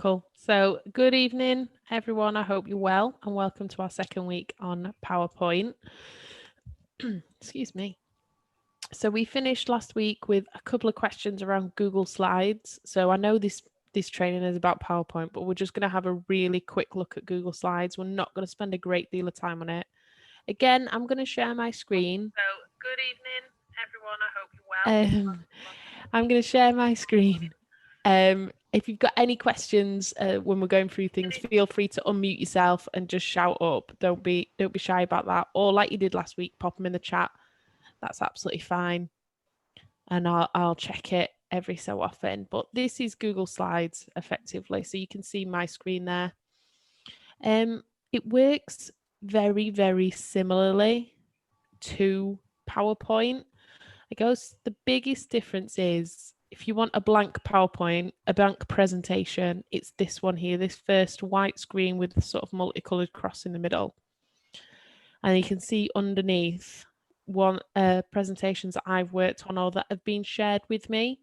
Cool. So good evening, everyone. I hope you're well and welcome to our second week on PowerPoint. Excuse me. So we finished last week with a couple of questions around Google Slides. So I know this training is about PowerPoint, but we're just going to have a really quick look at Google Slides. We're not going to spend a great deal of time on it. Again, I'm going to share my screen. So, good evening, everyone. I hope you're well. I'm going to share my screen. If you've got any questions when we're going through things, feel free to unmute yourself and just shout up. Don't be shy about that. Or like you did last week, pop them in the chat. That's absolutely fine. And I'll check it every so often. But this is Google Slides effectively, so you can see my screen there. It works very, very similarly to PowerPoint. I guess the biggest difference is if you want a blank PowerPoint, a blank presentation, it's this one here, this first white screen with the sort of multicolored cross in the middle. And you can see underneath one presentations that I've worked on or that have been shared with me.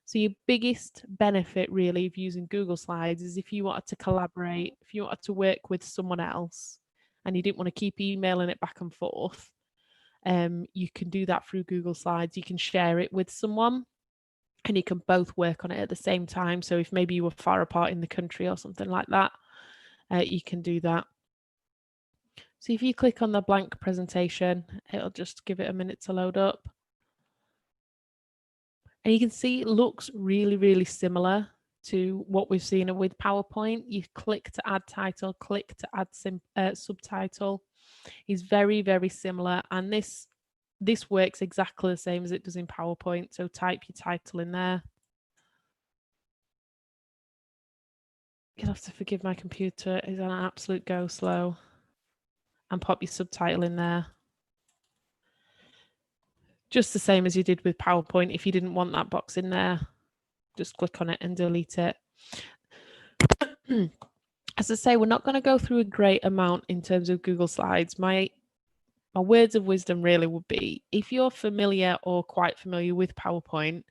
So your biggest benefit really of using Google Slides is if you wanted to collaborate, if you wanted to work with someone else and you didn't want to keep emailing it back and forth, you can do that through Google Slides. You can share it with someone and you can both work on it at the same time. So if maybe you were far apart in the country or something like that, you can do that. So if you click on the blank presentation, it'll just give it a minute to load up. And you can see it looks really, really similar to what we've seen with PowerPoint. You click to add title, click to add subtitle. It's very, very similar. And this works exactly the same as it does in PowerPoint. So type your title in there. You'll have to forgive my computer, it's on an absolute go slow. And pop your subtitle in there. Just the same as you did with PowerPoint. If you didn't want that box in there, just click on it and delete it. As I say, we're not going to go through a great amount in terms of Google Slides. My words of wisdom really would be, if you're familiar or quite familiar with PowerPoint,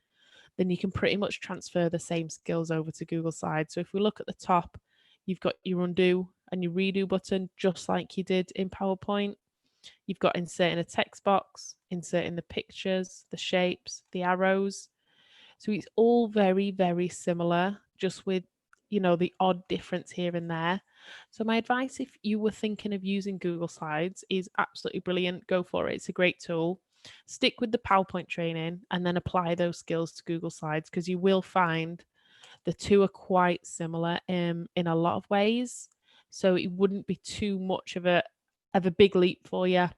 then you can pretty much transfer the same skills over to Google Slides. So if we look at the top, you've got your undo and your redo button, just like you did in PowerPoint. You've got inserting a text box, inserting the pictures, the shapes, the arrows. So it's all very, very similar, just with, the odd difference here and there. So my advice, if you were thinking of using Google Slides, is absolutely brilliant. Go for it. It's a great tool. Stick with the PowerPoint training and then apply those skills to Google Slides, because you will find the two are quite similar in a lot of ways. So it wouldn't be too much of a big leap for you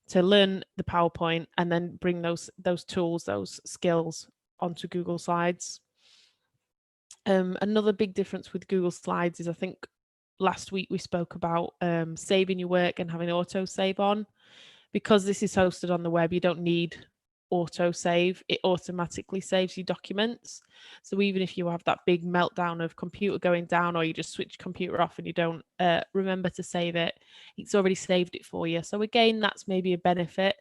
to learn the PowerPoint and then bring those tools, those skills onto Google Slides. Another big difference with Google Slides is, I think last week we spoke about saving your work and having auto save on. Because this is hosted on the web, you don't need auto save. It automatically saves your documents. So even if you have that big meltdown of computer going down, or you just switch computer off and you don't remember to save it, it's already saved it for you. So again, that's maybe a benefit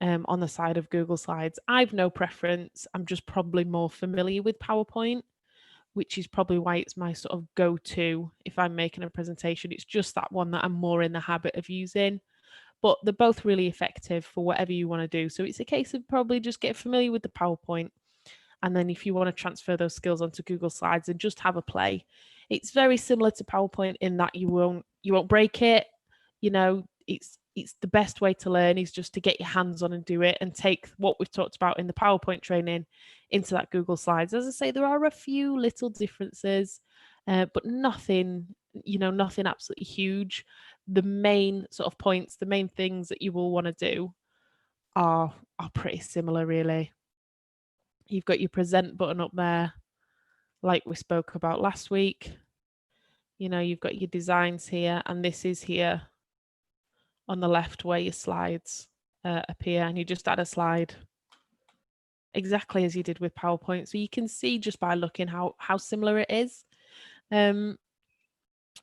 on the side of Google Slides. I've no preference. I'm just probably more familiar with PowerPoint, which is probably why it's my sort of go-to if I'm making a presentation. It's just that one that I'm more in the habit of using. But they're both really effective for whatever you want to do. So it's a case of probably just get familiar with the PowerPoint. And then if you want to transfer those skills onto Google Slides and just have a play, it's very similar to PowerPoint in that you won't break it. It's the best way to learn is just to get your hands on and do it and take what we've talked about in the PowerPoint training into that Google Slides. As I say, there are a few little differences, but nothing absolutely huge. The main sort of points, the main things that you will want to do are pretty similar, really. You've got your present button up there, like we spoke about last week. You've got your designs here, and this is here on the left where your slides appear, and you just add a slide exactly as you did with PowerPoint. So you can see just by looking how similar it is.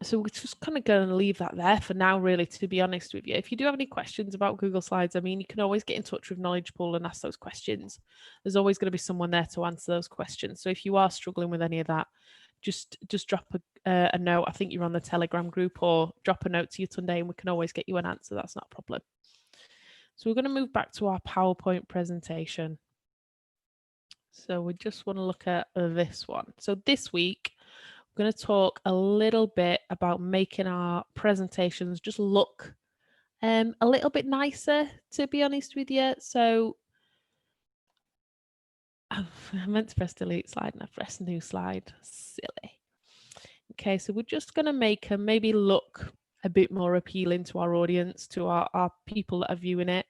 So we're just kind of going to leave that there for now, really, to be honest with you. If you do have any questions about Google Slides, I mean, you can always get in touch with Knowledge Pool and ask those questions. There's always going to be someone there to answer those questions. So if you are struggling with any of that, just drop a note. I think you're on the Telegram group, or drop a note to Yetunde and we can always get you an answer. That's not a problem. So we're going to move back to our PowerPoint presentation. So we just want to look at this one. So this week, we're going to talk a little bit about making our presentations just look a little bit nicer, to be honest with you. So I meant to press delete slide and I pressed new slide. Silly. Okay, so we're just going to make them maybe look a bit more appealing to our audience, to our people that are viewing it.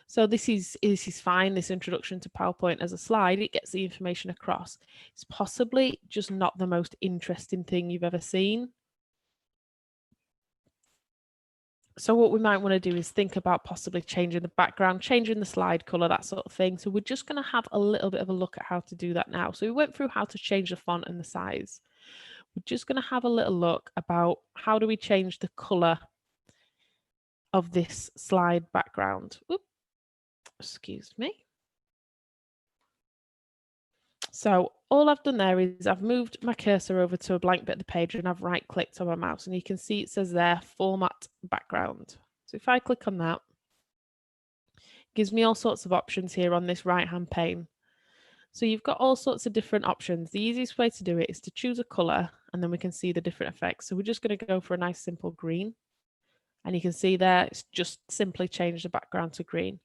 So this is fine, this introduction to PowerPoint as a slide. It gets the information across. It's possibly just not the most interesting thing you've ever seen. So what we might want to do is think about possibly changing the background, changing the slide color, that sort of thing. So we're just going to have a little bit of a look at how to do that now. So we went through how to change the font and the size. We're just going to have a little look about how do we change the color of this slide background. Oops, excuse me. So all I've done there is I've moved my cursor over to a blank bit of the page and I've right clicked on my mouse and you can see it says there format background. So if I click on that, it gives me all sorts of options here on this right hand pane. So you've got all sorts of different options. The easiest way to do it is to choose a color and then we can see the different effects. So we're just going to go for a nice simple green. And you can see there, it's just simply changed the background to green.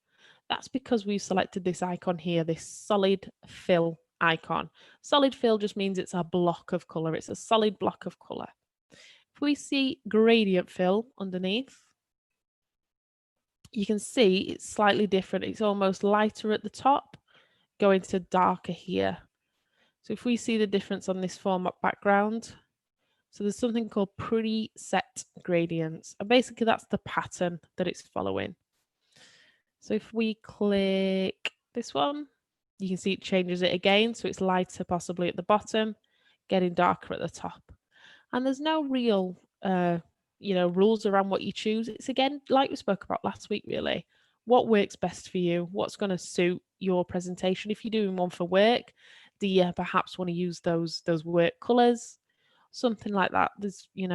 That's because we've selected this icon here, this solid fill icon. Solid fill just means it's a block of color. It's a solid block of color. If we see gradient fill underneath, you can see it's slightly different. It's almost lighter at the top, going to darker here. So if we see the difference on this format background, so there's something called preset gradients. And basically that's the pattern that it's following. So if we click this one, you can see it changes it again. So it's lighter possibly at the bottom, getting darker at the top. And there's no real, rules around what you choose. It's again, like we spoke about last week, really. What works best for you? What's going to suit your presentation? If you're doing one for work, do you perhaps want to use those work colors? Something like that. There's, you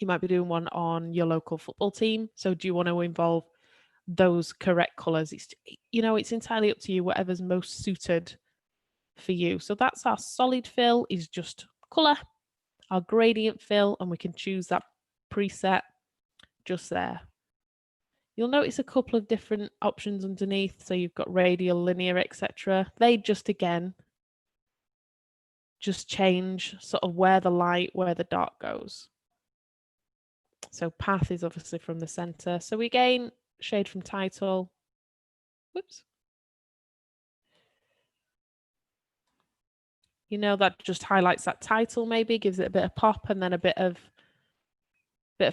might be doing one on your local football team. So do you want to involve those correct colors? It's entirely up to you, whatever's most suited for you. So that's our solid fill is just color, our gradient fill, and we can choose that preset just there. You'll notice a couple of different options underneath. So you've got radial, linear, etc. They just change sort of where the light, where the dark goes. So path is obviously from the center. So we gain shade from title. Whoops. That just highlights that title, maybe gives it a bit of pop and then a bit of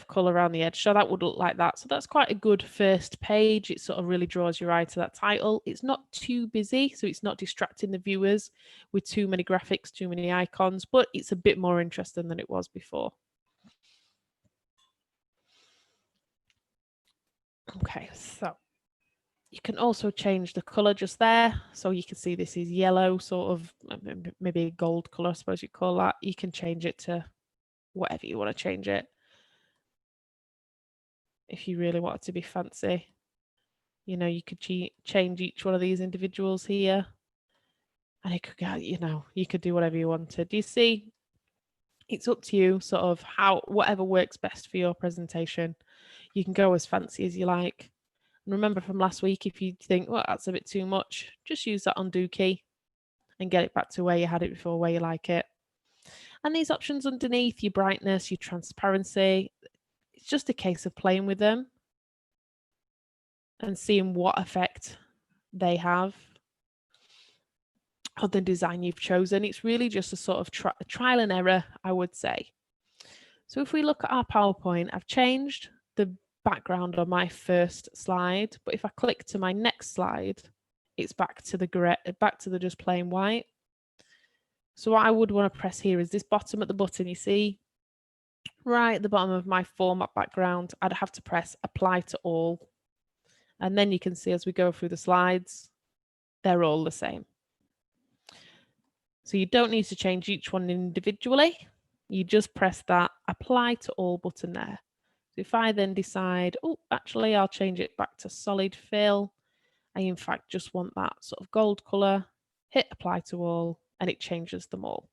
color around the edge. So that would look like that. So that's quite a good first page. It sort of really draws your eye to that title. It's not too busy, so it's not distracting the viewers with too many graphics, too many icons, but it's a bit more interesting than it was before. Okay, so you can also change the color just there. So you can see this is yellow, sort of maybe a gold color, I suppose you'd call that. You can change it to whatever you want to change it. If you really want it to be fancy, you could change each one of these individuals here. And it could go, you could do whatever you wanted. Do you see? It's up to you, sort of whatever works best for your presentation. You can go as fancy as you like. And remember from last week, if you think, well, that's a bit too much, just use that undo key and get it back to where you had it before, where you like it. And these options underneath, your brightness, your transparency, it's just a case of playing with them and seeing what effect they have on the design you've chosen. It's really just a sort of trial and error, I would say. So if we look at our PowerPoint, I've changed the background on my first slide, but if I click to my next slide, it's back to the just plain white. So what I would want to press here is this bottom at the button, you see, right at the bottom of my format background, I'd have to press apply to all. And then you can see as we go through the slides, they're all the same. So you don't need to change each one individually. You just press that apply to all button there. So if I then decide, oh, actually, I'll change it back to solid fill. I in fact just want that sort of gold color, hit apply to all, and it changes them all.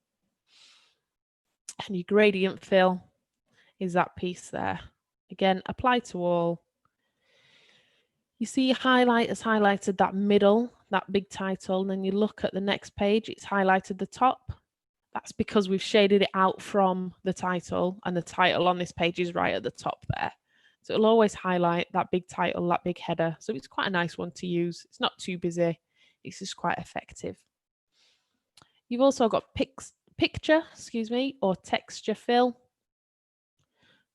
And your gradient fill is that piece there. Again, apply to all. You see your highlight has highlighted that middle, that big title, and then you look at the next page, it's highlighted the top. That's because we've shaded it out from the title, and the title on this page is right at the top there. So it'll always highlight that big title, that big header. So it's quite a nice one to use. It's not too busy. It's just quite effective. You've also got picture, or texture fill.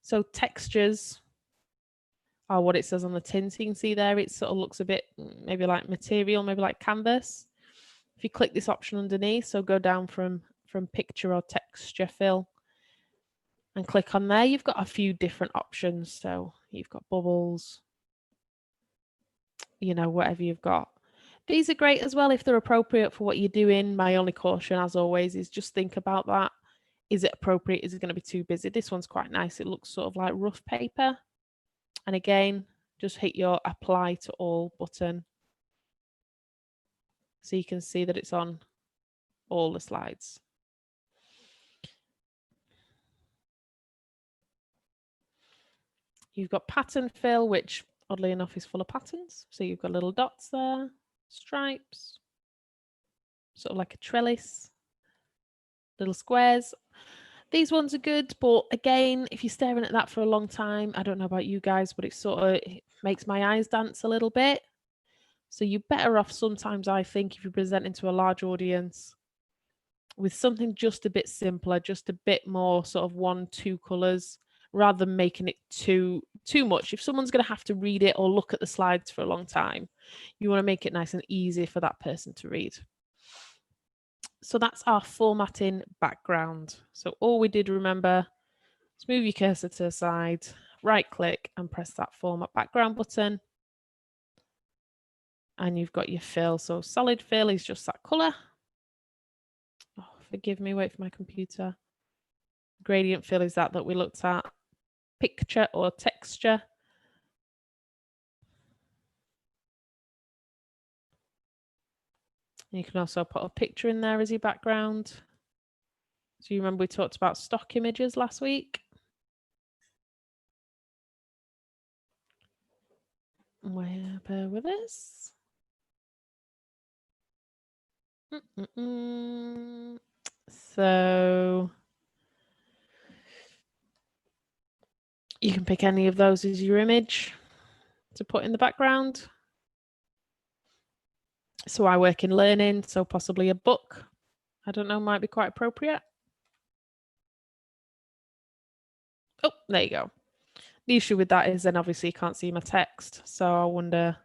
So textures are what it says on the tin. So you can see there, it sort of looks a bit maybe like material, maybe like canvas. If you click this option underneath, so go down from picture or texture fill and click on there, you've got a few different options. So you've got bubbles, whatever you've got. These are great as well if they're appropriate for what you're doing. My only caution, as always, is just think about that. Is it appropriate? Is it going to be too busy? This one's quite nice. It looks sort of like rough paper. And again, just hit your apply to all button. So you can see that it's on all the slides. You've got pattern fill, which oddly enough is full of patterns. So you've got little dots there, stripes, sort of like a trellis, little squares. These ones are good, but again, if you're staring at that for a long time, I don't know about you guys, but it makes my eyes dance a little bit. So you're better off sometimes, I think, if you're presenting to a large audience with something just a bit simpler, just a bit more sort of 1-2 colors, rather than making it too much. If someone's going to have to read it or look at the slides for a long time, you want to make it nice and easy for that person to read. So that's our formatting background. So all we did, remember, is move your cursor to the side, right click and press that format background button. And you've got your fill. So solid fill is just that color. Oh, forgive me, wait for my computer. Gradient fill is that we looked at. Picture or texture. And you can also put a picture in there as your background. So you remember we talked about stock images last week. Bear with us. So you can pick any of those as your image to put in the background. So I work in learning, so possibly a book, I don't know, might be quite appropriate. Oh, there you go. The issue with that is then obviously you can't see my text. So I wonder,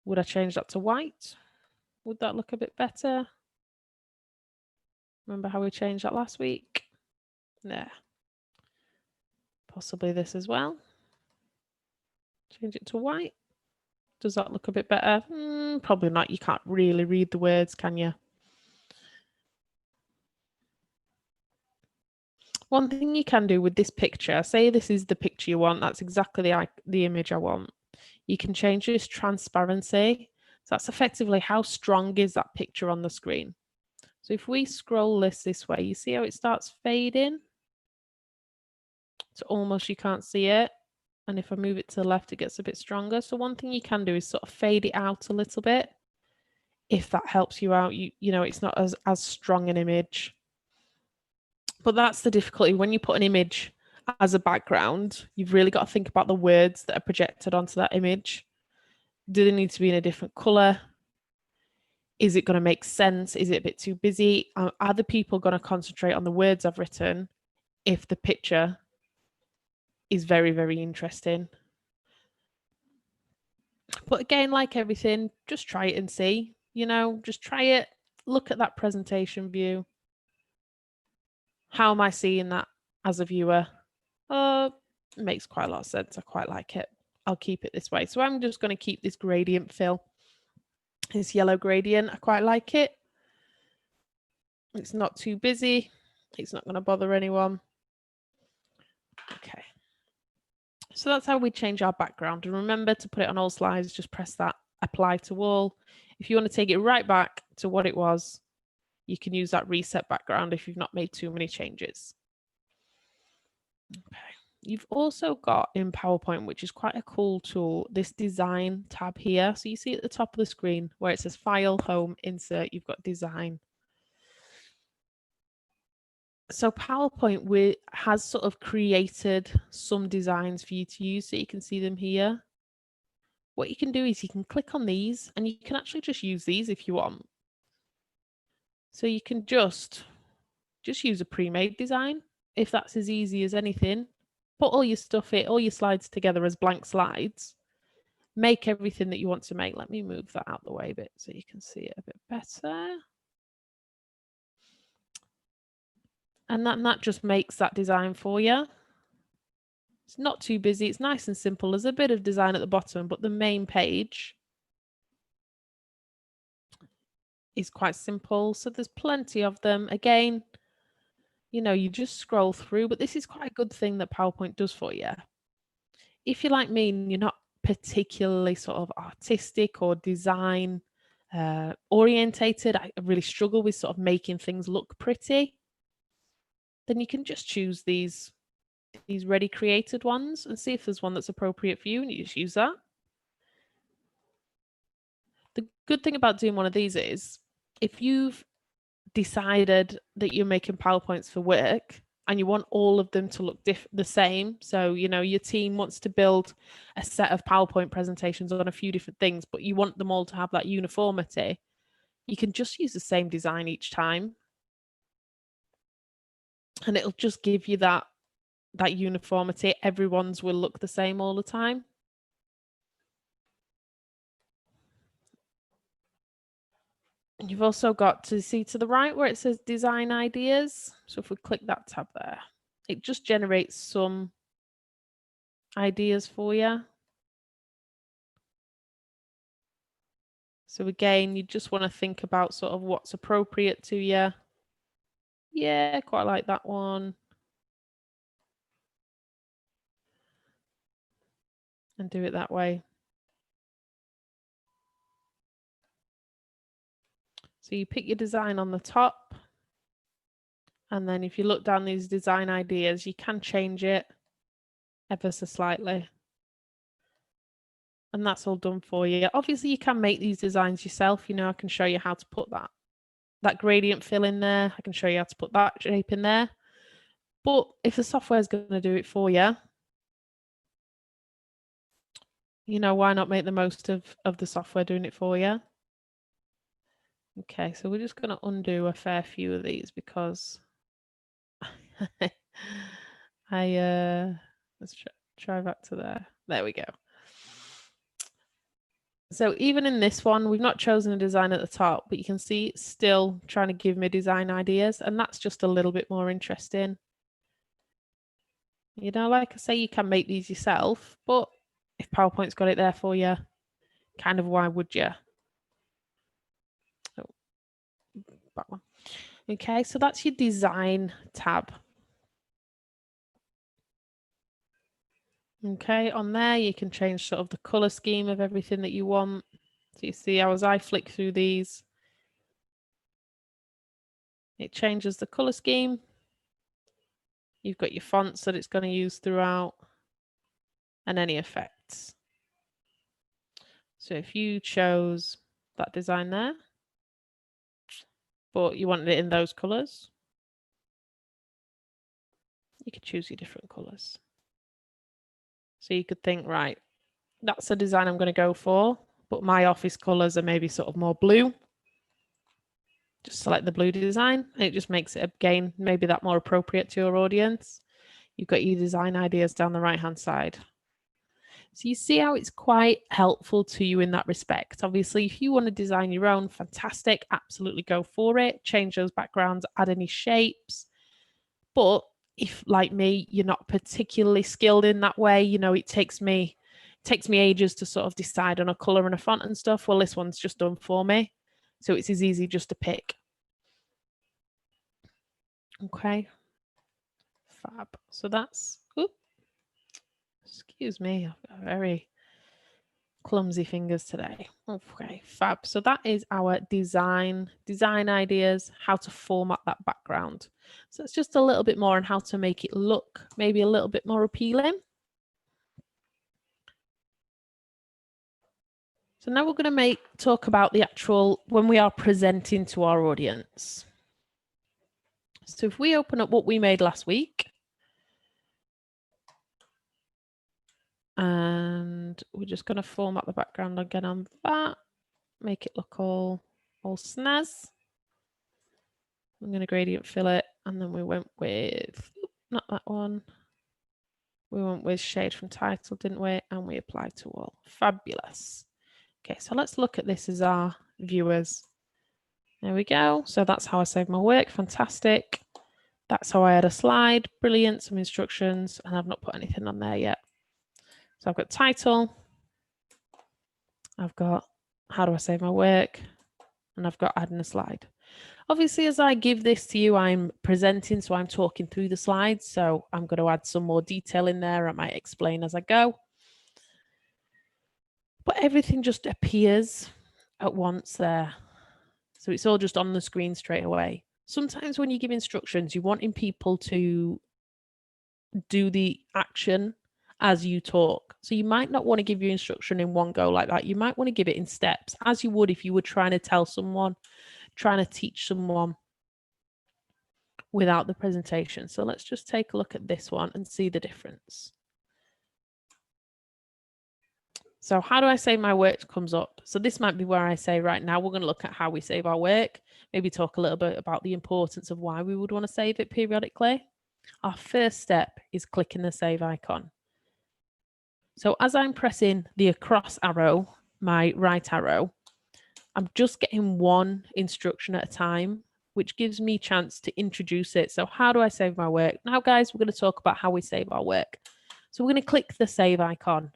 would I change that to white? Would that look a bit better? Remember how we changed that last week? Yeah. Possibly this as well. Change it to white. Does that look a bit better? Probably not. You can't really read the words, can you? One thing you can do with this picture, say this is the picture you want, that's exactly the image I want. You can change this transparency. So that's effectively how strong is that picture on the screen. So if we scroll this way, you see how it starts fading? So almost you can't see it. And if I move it to the left, it gets a bit stronger. So one thing you can do is sort of fade it out a little bit. If that helps you out, you know, it's not as strong an image. But that's the difficulty when you put an image as a background, you've really got to think about the words that are projected onto that image. Do they need to be in a different color? Is it going to make sense? Is it a bit too busy? Are other people going to concentrate on the words I've written if the picture is very, very interesting? But again, like everything, just try it and see, you know, just try it. Look at that presentation view. How am I seeing that as a viewer? It makes quite a lot of sense. I quite like it. I'll keep it this way. So I'm just going to keep this gradient fill. This yellow gradient, I quite like it. It's not too busy. It's not going to bother anyone. Okay. So that's how we change our background. And remember to put it on all slides, just press that apply to all. If you want to take it right back to what it was, you can use that reset background if you've not made too many changes. Okay. You've also got in PowerPoint, which is quite a cool tool, this design tab here. So you see at the top of the screen where it says File, Home, Insert, you've got Design. So PowerPoint has sort of created some designs for you to use, so you can see them here. What you can do is you can click on these and you can actually just use these if you want. So you can just use a pre-made design if that's as easy as anything. Put all your stuff in, all your slides together as blank slides. Make everything that you want to make. Let me move that out the way a bit so you can see it a bit better. And that just makes that design for you. It's not too busy. It's nice and simple. There's a bit of design at the bottom, but the main page is quite simple. So there's plenty of them. Again, you know, you just scroll through, but this is quite a good thing that PowerPoint does for you. If you're like me and you're not particularly sort of artistic or design orientated, I really struggle with sort of making things look pretty, then you can just choose these ready created ones and see if there's one that's appropriate for you and you just use that. The good thing about doing one of these is if you've decided that you're making PowerPoints for work and you want all of them to look the same, so you know your team wants to build a set of PowerPoint presentations on a few different things, but you want them all to have that uniformity, you can just use the same design each time and it'll just give you that uniformity. Everyone's will look the same all the time. And you've also got to see to the right where it says design ideas. So if we click that tab there, it just generates some ideas for you. So again, you just want to think about sort of what's appropriate to you. Yeah, quite like that one. And do it that way. So you pick your design on the top. And then if you look down these design ideas, you can change it ever so slightly. And that's all done for you. Obviously, you can make these designs yourself. You know, I can show you how to put that gradient fill in there. I can show you how to put that shape in there. But if the software is going to do it for you, you know, why not make the most of the software doing it for you? Okay, so we're just going to undo a fair few of these because let's try back to there. There we go. So even in this one, we've not chosen a design at the top, but you can see it's still trying to give me design ideas, and that's just a little bit more interesting. You know, like I say, you can make these yourself, but if PowerPoint's got it there for you, kind of why would you? Oh, back one. Okay, so that's your design tab. Okay, on there you can change sort of the color scheme of everything that you want. So you see how as I flick through these, it changes the color scheme. You've got your fonts that it's going to use throughout and any effects. So if you chose that design there, but you wanted it in those colors, you could choose your different colors. So you could think, right, that's a design I'm going to go for, but my office colors are maybe sort of more blue. Just select the blue design and it just makes it, again, maybe that more appropriate to your audience. You've got your design ideas down the right-hand side. So you see how it's quite helpful to you in that respect. Obviously, if you want to design your own, fantastic, absolutely go for it. Change those backgrounds, add any shapes. But if, like me, you're not particularly skilled in that way, you know, it takes me ages to sort of decide on a color and a font and stuff. Well, this one's just done for me. So it's as easy just to pick. Okay. Fab. So that's, excuse me, I've got very clumsy fingers today. Okay, fab. So that is our design ideas, how to format that background. So it's just a little bit more on how to make it look maybe a little bit more appealing. So now we're going to talk about the actual when we are presenting to our audience. So if we open up what we made last week, and we're just going to format the background again on that, make it look all snaz. I'm going to gradient fill it, and then we went with, not that one. We went with shade from title, didn't we? And we applied to all. Fabulous. Okay, so let's look at this as our viewers. There we go. So that's how I save my work. Fantastic. That's how I add a slide. Brilliant. Some instructions, and I've not put anything on there yet. So I've got title. I've got how do I save my work? And I've got adding a slide. Obviously, as I give this to you, I'm presenting, so I'm talking through the slides. So I'm going to add some more detail in there. I might explain as I go. But everything just appears at once there. So it's all just on the screen straight away. Sometimes when you give instructions, you're wanting people to do the action as you talk. So you might not want to give your instruction in one go like that. You might want to give it in steps, as you would if you were trying to tell someone, trying to teach someone without the presentation. So let's just take a look at this one and see the difference. So how do I save my work comes up. So this might be where I say right now, we're going to look at how we save our work, maybe talk a little bit about the importance of why we would want to save it periodically. Our first step is clicking the save icon. So as I'm pressing the across arrow, my right arrow, I'm just getting one instruction at a time, which gives me a chance to introduce it. So how do I save my work? Now, guys, we're going to talk about how we save our work. So we're going to click the save icon.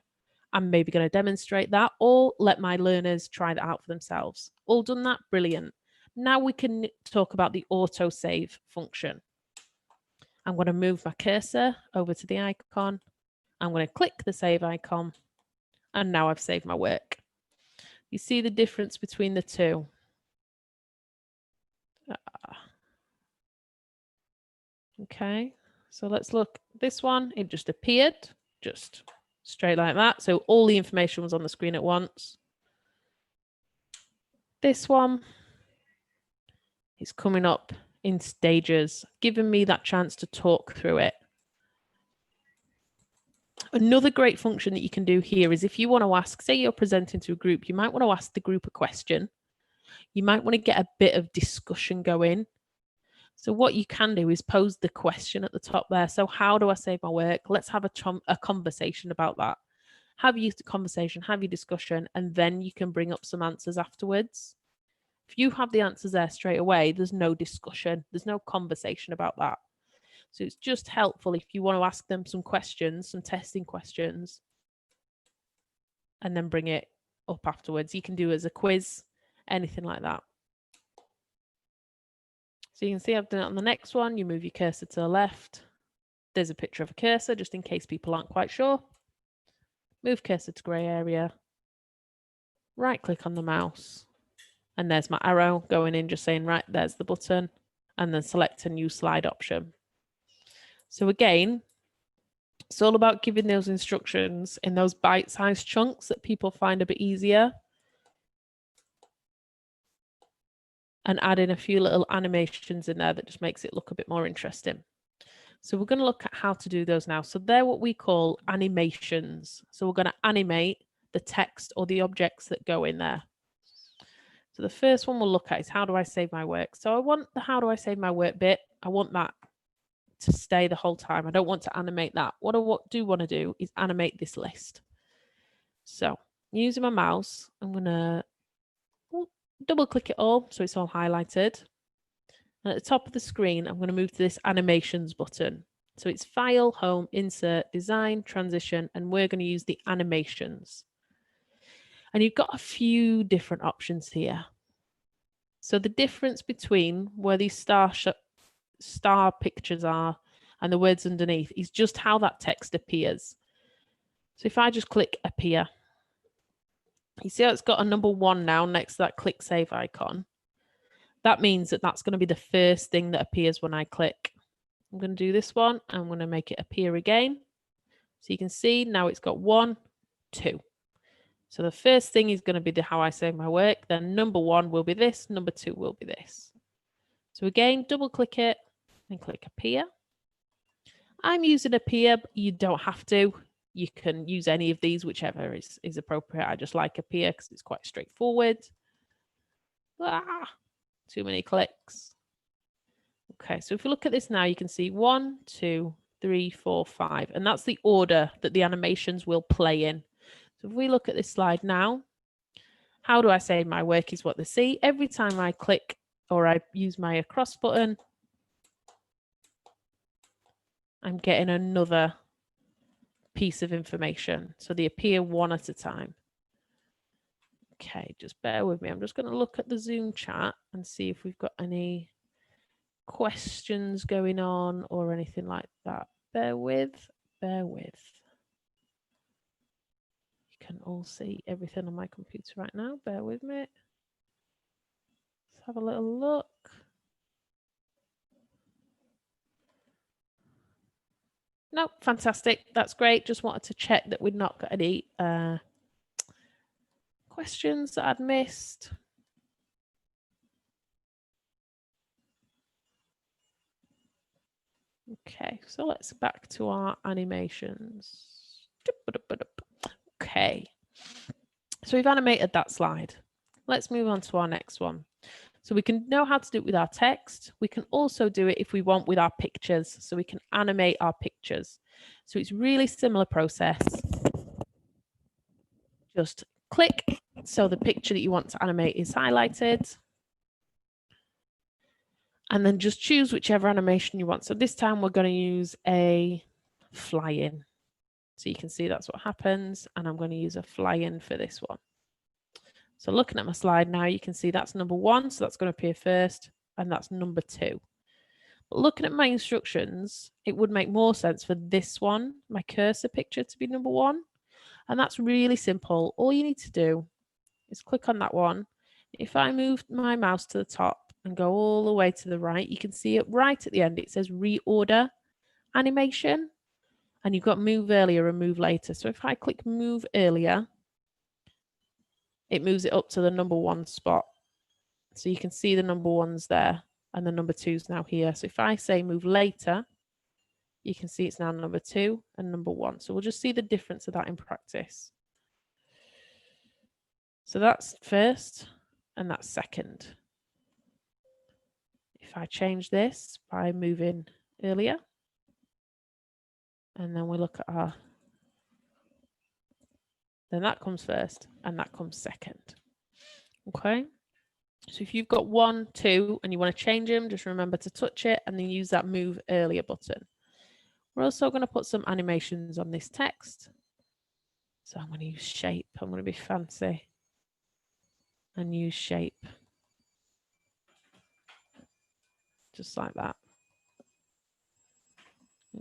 I'm maybe going to demonstrate that or let my learners try that out for themselves. All done that? Brilliant. Now we can talk about the auto save function. I'm going to move my cursor over to the icon. I'm going to click the save icon, and now I've saved my work. You see the difference between the two? Okay, so let's look. This one, it just appeared, just straight like that. So all the information was on the screen at once. This one is coming up in stages, giving me that chance to talk through it. Another great function that you can do here is if you want to ask, say you're presenting to a group, you might want to ask the group a question. You might want to get a bit of discussion going. So what you can do is pose the question at the top there. So how do I save my work? Let's have a conversation about that. Have your conversation, have your discussion, and then you can bring up some answers afterwards. If you have the answers there straight away, there's no discussion, there's no conversation about that. So it's just helpful if you want to ask them some questions, some testing questions, and then bring it up afterwards. You can do it as a quiz, anything like that. So you can see I've done it on the next one. You move your cursor to the left. There's a picture of a cursor, just in case people aren't quite sure. Move cursor to grey area. Right click on the mouse. And there's my arrow going in, just saying, right, there's the button. And then select a new slide option. So again, it's all about giving those instructions in those bite-sized chunks that people find a bit easier. And adding a few little animations in there that just makes it look a bit more interesting. So we're going to look at how to do those now. So they're what we call animations. So we're going to animate the text or the objects that go in there. So the first one we'll look at is how do I save my work? So I want the how do I save my work bit. I want that to stay the whole time. I don't want to animate that. What I do want to do is animate this list. So using my mouse, I'm going to double click it all so it's all highlighted. And at the top of the screen, I'm going to move to this animations button. So it's File, Home, Insert, Design, Transition, and we're going to use the animations. And you've got a few different options here. So the difference between where these star pictures are and the words underneath is just how that text appears. So if I just click appear, you see how it's got a number 1 now next to that click save icon. That means that that's going to be the first thing that appears when I click. I'm going to do this one. I'm going to make it appear again. So you can see now it's got 1, 2. So the first thing is going to be how I save my work. Then number 1 will be this. Number 2 will be this. So again, double click it and click appear. I'm using appear, but you don't have to. You can use any of these, whichever is appropriate. I just like appear because it's quite straightforward. Too many clicks. Okay, so if we look at this now, you can see 1, 2, 3, 4, 5, and that's the order that the animations will play in. So if we look at this slide now, how do I save my work is what they see. Every time I click or I use my across button, I'm getting another piece of information. So they appear one at a time. Okay, just bear with me. I'm just going to look at the Zoom chat and see if we've got any questions going on or anything like that. Bear with. You can all see everything on my computer right now. Bear with me. Let's have a little look. No, fantastic. That's great. Just wanted to check that we'd not got any questions that I'd missed. Okay, so let's back to our animations. Okay, so we've animated that slide. Let's move on to our next one. So we can know how to do it with our text. We can also do it if we want with our pictures. So we can animate our pictures. So it's really similar process. Just click. So the picture that you want to animate is highlighted. And then just choose whichever animation you want. So this time we're going to use a fly in. So you can see that's what happens. And I'm going to use a fly in for this one. So looking at my slide now, you can see that's number 1. So that's going to appear first. And that's number 2. But looking at my instructions, it would make more sense for this one, my cursor picture, to be number 1. And that's really simple. All you need to do is click on that one. If I move my mouse to the top and go all the way to the right, you can see it right at the end. It says reorder animation. And you've got move earlier and move later. So if I click move earlier, it moves it up to the number 1 spot. So you can see the number 1's there and the number 2's now here. So if I say move later, you can see it's now number 2 and number 1. So we'll just see the difference of that in practice. So that's first and that's second. If I change this by moving earlier, and then we look at our, then that comes first and that comes second. Okay. So if you've got 1, 2 and you want to change them, just remember to touch it and then use that move earlier button. We're also going to put some animations on this text. So I'm going to use shape. I'm going to be fancy and use shape. Just like that.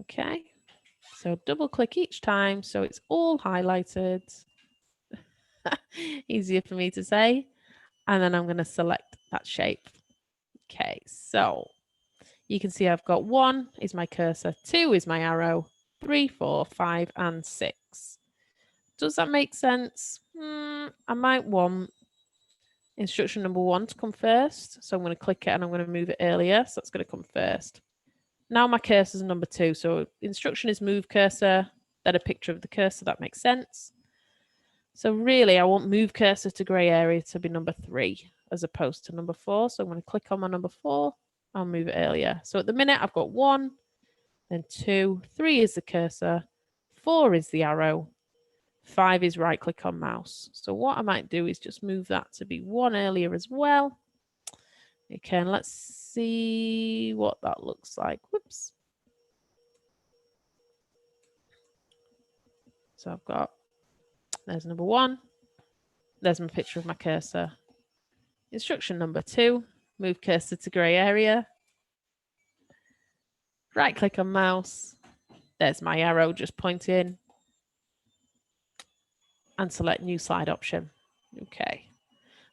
Okay. So double click each time so it's all highlighted. Easier for me to say. And then I'm going to select that shape. Okay, so you can see I've got 1 is my cursor, 2 is my arrow, 3, 4, 5, and 6. Does that make sense? I might want instruction number 1 to come first. So I'm going to click it and I'm going to move it earlier. So that's going to come first. Now my cursor is number 2. So instruction is move cursor, then a picture of the cursor. That makes sense. So really, I want move cursor to grey area to be number 3 as opposed to number 4. So I'm going to click on my number 4. I'll move it earlier. So at the minute, I've got 1, then 2, 3 is the cursor, 4 is the arrow, 5 is right click on mouse. So what I might do is just move that to be 1 earlier as well. Okay, and let's see what that looks like. Whoops. So I've got, there's number 1. There's my picture of my cursor. Instruction number 2, move cursor to grey area. Right click on mouse. There's my arrow just pointing. And select new slide option. Okay.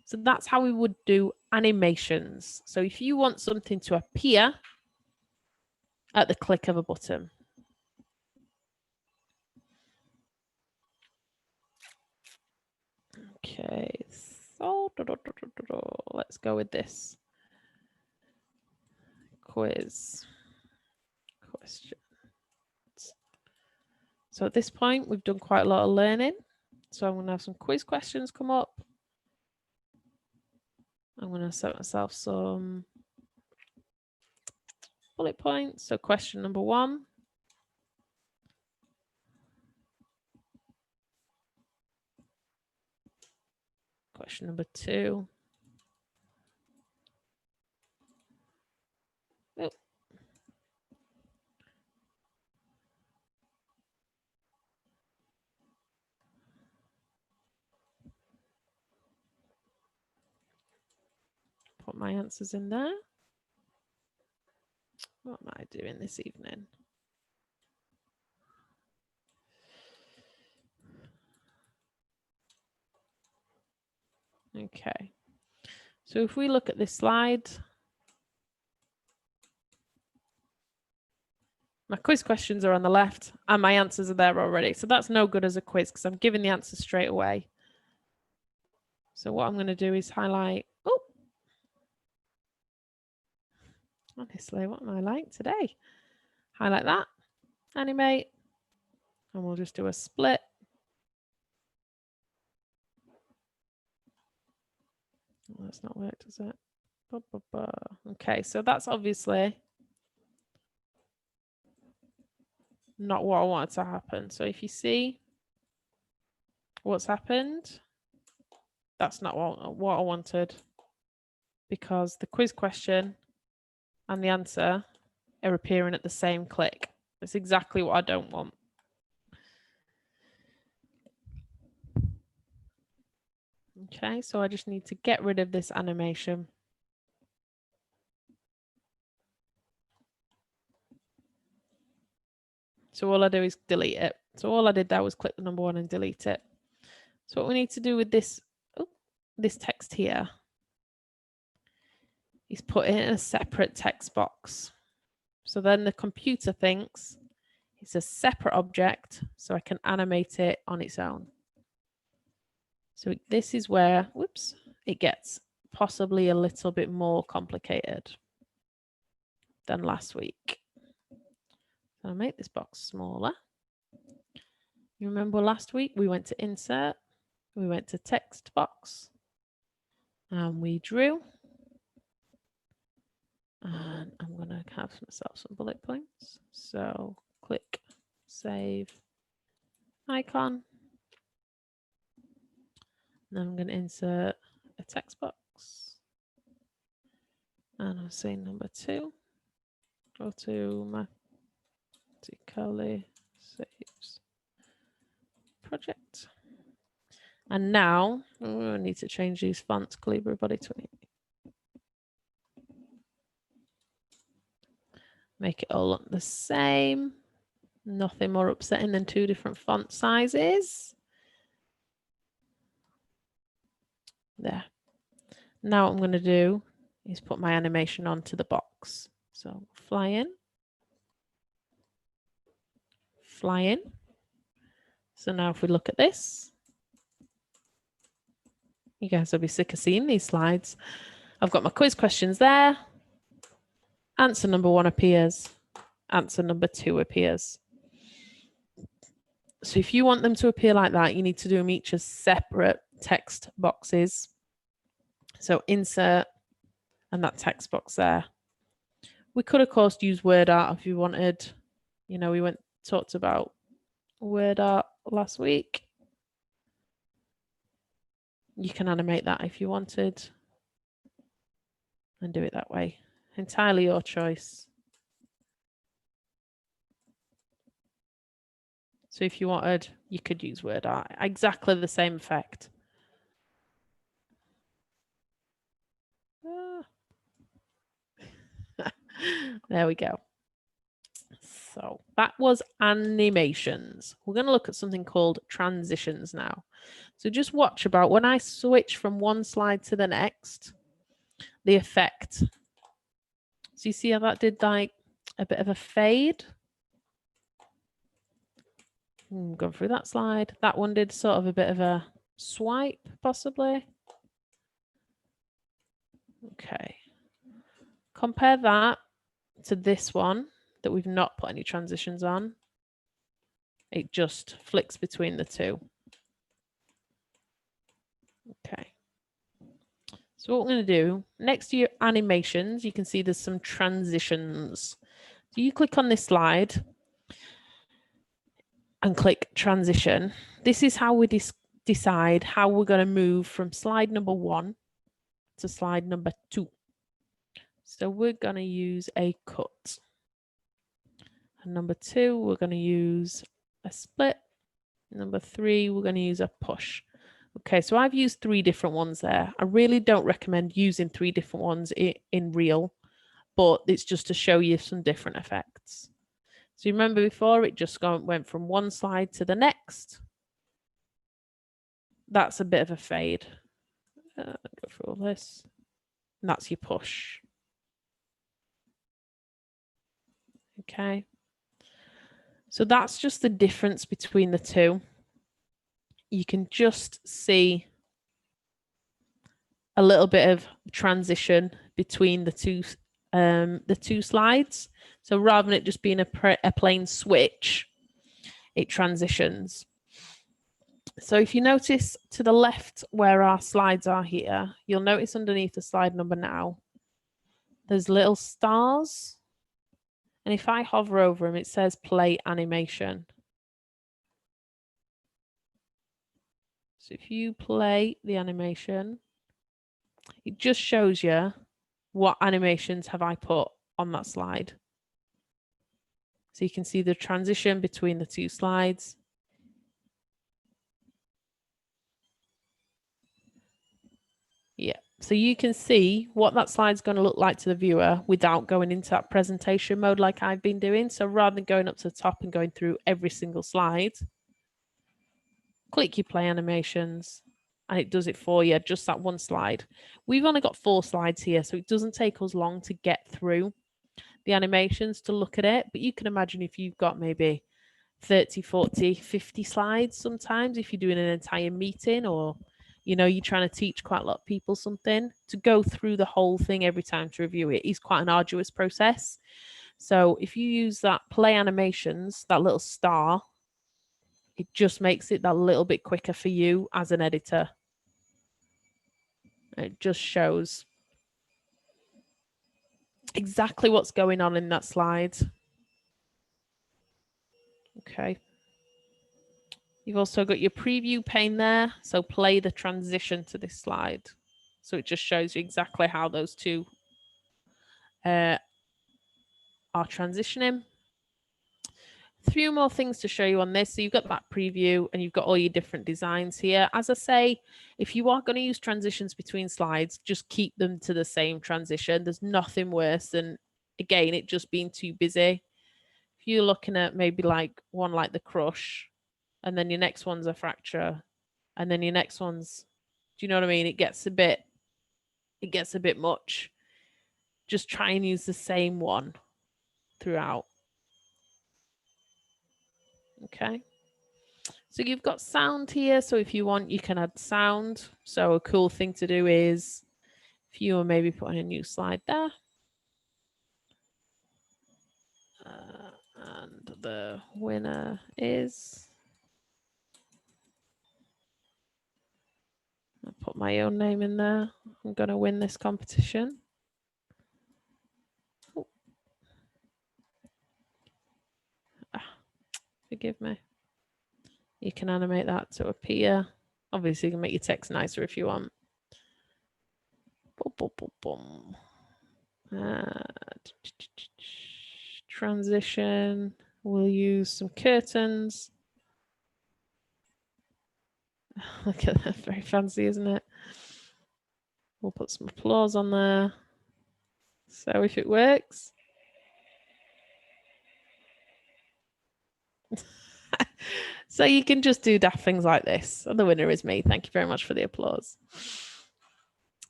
So that's how we would do animations. So if you want something to appear at the click of a button. Okay, so let's go with this quiz question. So at this point, we've done quite a lot of learning. So I'm going to have some quiz questions come up. I'm going to set myself some bullet points. So question number 1. Question number 2. Oh. Put my answers in there. What am I doing this evening? Okay. So if we look at this slide, my quiz questions are on the left and my answers are there already. So that's no good as a quiz because I'm giving the answers straight away. So what I'm going to do is highlight. Oh, honestly, what am I like today? Highlight that, animate, and we'll just do a split. Oh, that's not worked, is it? Okay, so that's obviously not what I wanted to happen. So if you see what's happened, that's not what I wanted, because the quiz question and the answer are appearing at the same click. That's exactly what I don't want. Okay, so I just need to get rid of this animation. So all I do is delete it. So all I did there was click the number 1 and delete it. So what we need to do with this, this text here is put it in a separate text box. So then the computer thinks it's a separate object, so I can animate it on its own. So this is where, whoops, it gets possibly a little bit more complicated than last week. So I'll make this box smaller. You remember last week we went to insert, we went to text box, and we drew. And I'm going to have myself some bullet points. So click save icon. And then I'm going to insert a text box. And I'll say number 2. Automatically saves project. And now I need to change these fonts. Calibri body 20. Make it all look the same. Nothing more upsetting than 2 different font sizes. There. Now what I'm going to do is put my animation onto the box. So fly in. Fly in. So now if we look at this, you guys will be sick of seeing these slides. I've got my quiz questions there. Answer number 1 appears. Answer number 2 appears. So if you want them to appear like that, you need to do them each as separate text boxes. So insert and that text box there. We could, of course, use word art if you wanted. You know, we talked about word art last week. You can animate that if you wanted and do it that way. Entirely your choice. So if you wanted, you could use word art. Exactly the same effect. There we go. So that was animations. We're going to look at something called transitions now. So just watch about when I switch from one slide to the next, the effect. So you see how that did like a bit of a fade? Going through that slide. That one did sort of a bit of a swipe, possibly. Okay. Compare that to this one that we've not put any transitions on. It just flicks between the two. Okay. So what we're going to do, next to your animations, you can see there's some transitions. So you click on this slide and click transition. This is how we decide how we're going to move from slide number 1 to slide number 2. So we're going to use a cut. And number 2, we're going to use a split. Number 3, we're going to use a push. Okay, so I've used 3 different ones there. I really don't recommend using 3 different ones in real, but it's just to show you some different effects. So you remember before it just went from one slide to the next. That's a bit of a fade. Go through all this. And that's your push. Okay. So that's just the difference between the two. You can just see a little bit of transition between the two slides. So rather than it just being a plain switch, it transitions. So if you notice to the left where our slides are here, you'll notice underneath the slide number now, there's little stars. And if I hover over them, it says play animation. So if you play the animation, it just shows you what animations have I put on that slide. So you can see the transition between the two slides. Yeah, so you can see what that slide's going to look like to the viewer without going into that presentation mode like I've been doing. So rather than going up to the top and going through every single slide, click your play animations and it does it for you, just that one slide. We've only got 4 slides here, so it doesn't take us long to get through the animations to look at it. But you can imagine if you've got maybe 30, 40, 50 slides sometimes, if you're doing an entire meeting or you're trying to teach quite a lot of people something, to go through the whole thing every time to review it is quite an arduous process. So if you use that play animations, that little star, it just makes it that little bit quicker for you as an editor. It just shows exactly what's going on in that slide. Okay. You've also got your preview pane there. So play the transition to this slide. So it just shows you exactly how those two are transitioning. 3 more things to show you on this. So you've got that preview and you've got all your different designs here. As I say, if you are going to use transitions between slides, just keep them to the same transition. There's nothing worse than, again, it just being too busy. If you're looking at maybe like one like the crush, and then your next one's a fracture, and then your next one's, do you know what I mean? It gets a bit much. Just try and use the same one throughout. Okay. So you've got sound here. So if you want, you can add sound. So a cool thing to do is if you were maybe putting a new slide there. And the winner is, I'll put my own name in there. I'm going to win this competition. Oh. Forgive me. You can animate that to appear. Obviously, you can make your text nicer if you want. Boom, boom, boom, boom. Transition. We'll use some curtains. Look at that, very fancy, isn't it? We'll put some applause on there. So if it works. So you can just do daft things like this. And the winner is me. Thank you very much for the applause.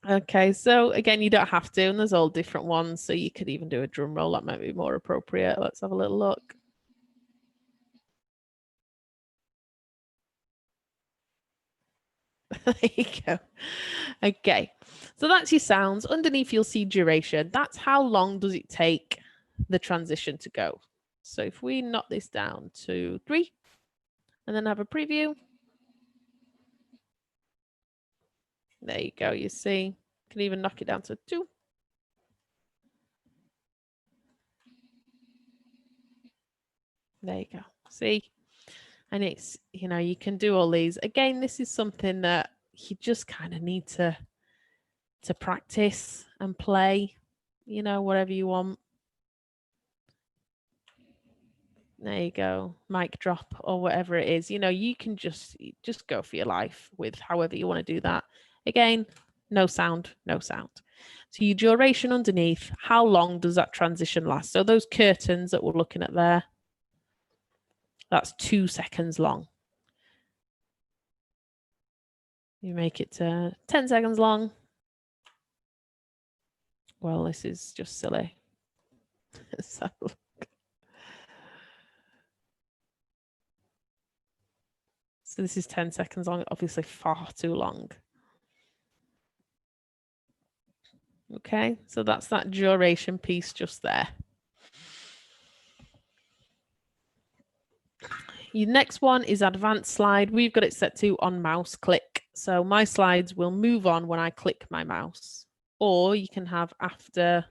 Okay, so again, you don't have to, and there's all different ones. So you could even do a drum roll. That might be more appropriate. Let's have a little look. There you go. Okay, so that's your sounds. Underneath, you'll see duration. That's how long does it take the transition to go. So if we knock this down to 3 and then have a preview. There you go. You see, you can even knock it down to 2. There you go. See, and it's, you know, you can do all these. Again, this is something that you just kind of need to practice and play, you know, whatever you want. There you go, mic drop or whatever it is. You know, you can just go for your life with however you want to do that. Again, no sound, no sound. So your duration underneath, how long does that transition last? So those curtains that we're looking at there, that's 2 seconds long. You make it to 10 seconds long. Well, this is just silly. So this is 10 seconds long, obviously far too long. Okay, so that's that duration piece just there. Your next one is advanced slide. We've got it set to on mouse click. So my slides will move on when I click my mouse. Or you can have after,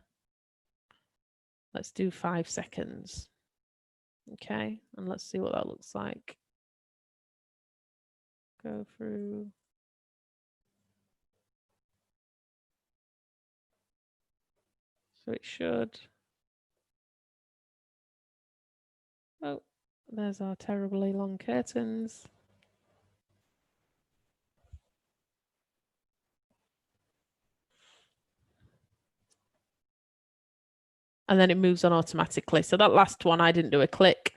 let's do 5 seconds. Okay, and let's see what that looks like. Go through. So it should. Oh, there's our terribly long curtains. And then it moves on automatically. So that last one, I didn't do a click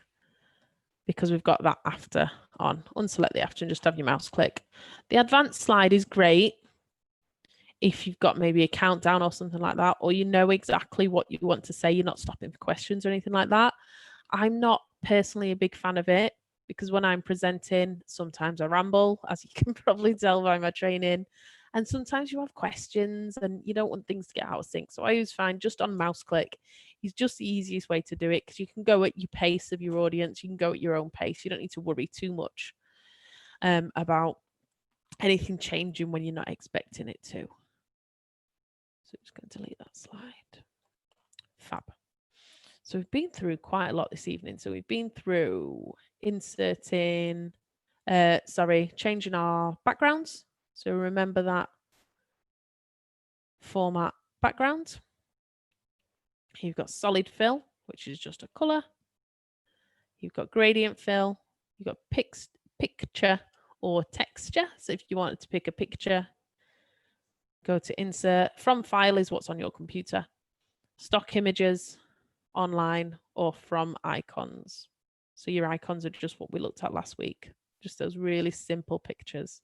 because we've got that after on. Unselect the after and just have your mouse click. The advanced slide is great if you've got maybe a countdown or something like that, or you know exactly what you want to say, you're not stopping for questions or anything like that. I'm not personally a big fan of it because when I'm presenting, sometimes I ramble, as you can probably tell by my training. And sometimes you have questions and you don't want things to get out of sync. So I always find just on mouse click is just the easiest way to do it because you can go at your pace of your audience. You can go at your own pace. You don't need to worry too much about anything changing when you're not expecting it to. So I'm just going to delete that slide. Fab. So we've been through quite a lot this evening. So we've been through changing our backgrounds. So remember that format background. You've got solid fill, which is just a color. You've got gradient fill. You've got picture or texture. So if you wanted to pick a picture, go to insert. From file is what's on your computer. Stock images, online, or from icons. So your icons are just what we looked at last week. Just those really simple pictures.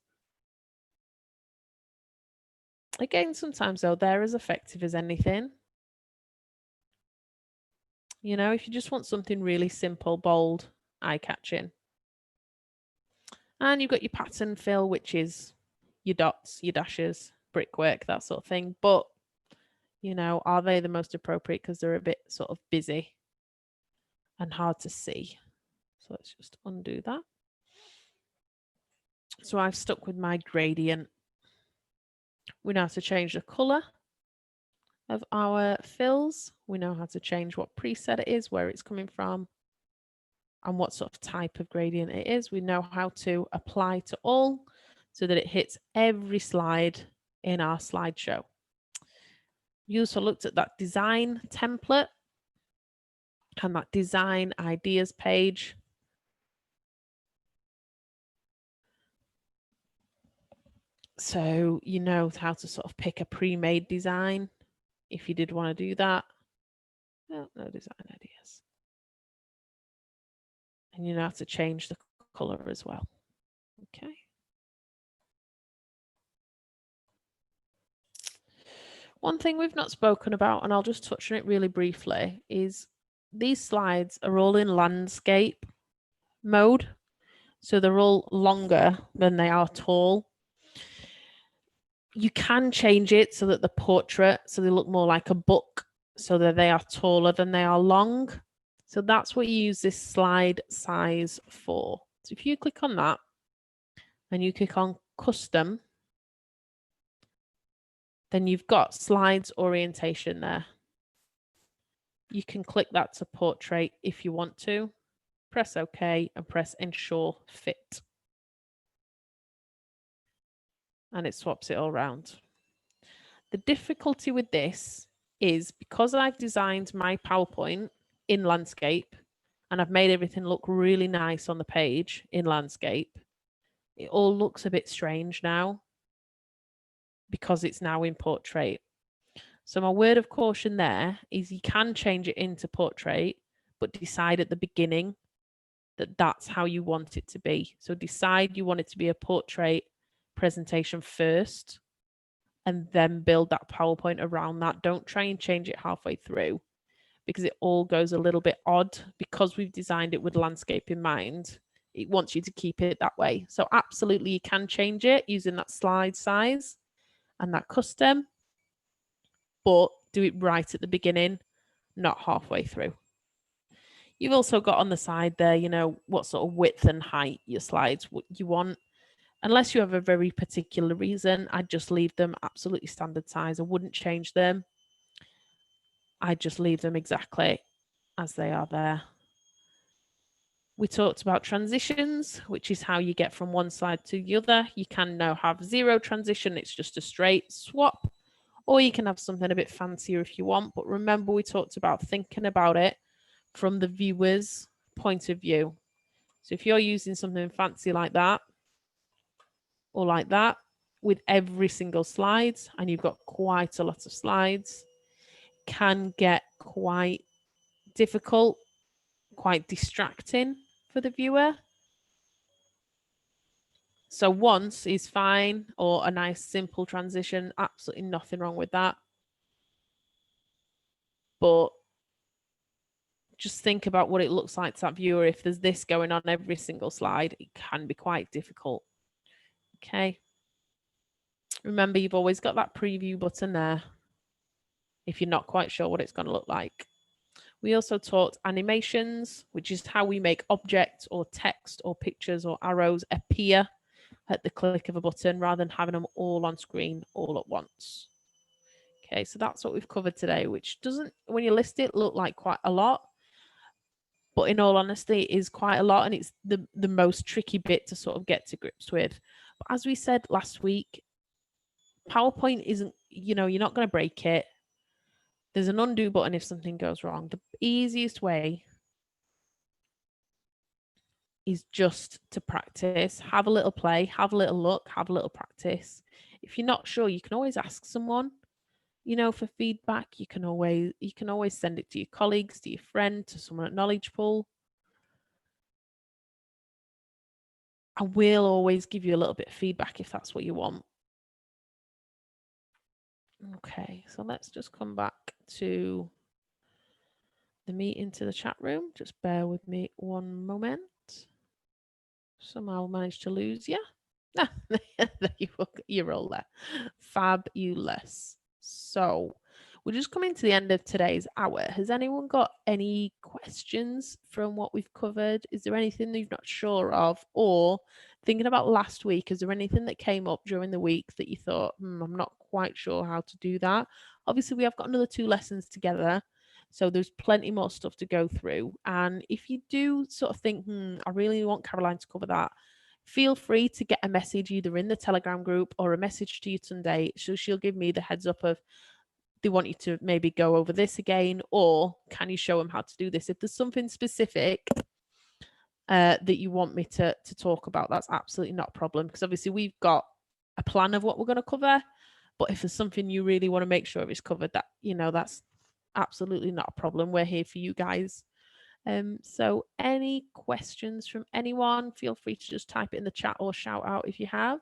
Again, sometimes though, they're as effective as anything. You know, if you just want something really simple, bold, eye-catching. And you've got your pattern fill, which is your dots, your dashes, brickwork, that sort of thing. But, you know, are they the most appropriate because they're a bit sort of busy and hard to see? So let's just undo that. So I've stuck with my gradient. We know how to change the color of our fills. We know how to change what preset it is, where it's coming from, and what sort of type of gradient it is. We know how to apply to all so that it hits every slide in our slideshow. We also looked at that design template and that design ideas page. So you know how to sort of pick a pre-made design if you did want to do that. Oh, no design ideas. And you know how to change the color as well. Okay. One thing we've not spoken about, and I'll just touch on it really briefly, is these slides are all in landscape mode. So they're all longer than they are tall. You can change it so that the portrait, so they look more like a book, so that they are taller than they are long. So that's what you use this slide size for. So if you click on that and you click on custom, then you've got slides orientation there. You can click that to portrait if you want to. Press OK and press ensure fit. And it swaps it all around. The difficulty with this is because I've designed my PowerPoint in landscape and I've made everything look really nice on the page in landscape, it all looks a bit strange now because it's now in portrait. So my word of caution there is you can change it into portrait, but decide at the beginning that that's how you want it to be. So decide you want it to be a portrait presentation first and then build that PowerPoint around that. Don't try and change it halfway through because it all goes a little bit odd because we've designed it with landscape in mind. It wants you to keep it that way. So absolutely you can change it using that slide size and that custom, but do it right at the beginning, not halfway through. You've also got on the side there, you know, what sort of width and height your slides what you want. Unless you have a very particular reason, I'd just leave them absolutely standard size. I wouldn't change them. I'd just leave them exactly as they are there. We talked about transitions, which is how you get from one slide to the other. You can now have zero transition. It's just a straight swap, or you can have something a bit fancier if you want. But remember, we talked about thinking about it from the viewer's point of view. So if you're using something fancy like that, or like that, with every single slide, and you've got quite a lot of slides, can get quite difficult, quite distracting for the viewer. So once is fine, or a nice simple transition, absolutely nothing wrong with that. But just think about what it looks like to that viewer. If there's this going on every single slide, it can be quite difficult. Okay. Remember, you've always got that preview button there if you're not quite sure what it's going to look like. We also taught animations, which is how we make objects or text or pictures or arrows appear at the click of a button rather than having them all on screen all at once. Okay, so that's what we've covered today, which doesn't, when you list it, look like quite a lot. But in all honesty, it is quite a lot, and it's the most tricky bit to sort of get to grips with. But as we said last week, PowerPoint isn't, you know, you're not going to break it. There's an undo button if something goes wrong. The easiest way is just to practice, have a little play, have a little look, have a little practice. If you're not sure, you can always ask someone, you know, for feedback. You can always send it to your colleagues, to your friend, to someone at Knowledge Pool. I will always give you a little bit of feedback if that's what you want. Okay, so let's just come back to the meeting, to the chat room. Just bear with me one moment. Somehow managed to lose you. Ah, there you're all there. Fabulous. So we're just coming to the end of today's hour. Has anyone got any questions from what we've covered? Is there anything that you're not sure of? Or thinking about last week, is there anything that came up during the week that you thought, I'm not quite sure how to do that? Obviously, we have got another 2 lessons together. So there's plenty more stuff to go through. And if you do sort of think, I really want Caroline to cover that, feel free to get a message either in the Telegram group or a message to you Sunday. So she'll give me the heads up of they want you to maybe go over this again, or can you show them how to do this? If there's something specific that you want me to talk about, that's absolutely not a problem, because obviously we've got a plan of what we're going to cover. But if there's something you really want to make sure is covered, that, you know, that's absolutely not a problem. We're here for you guys. So any questions from anyone, feel free to just type it in the chat or shout out if you have.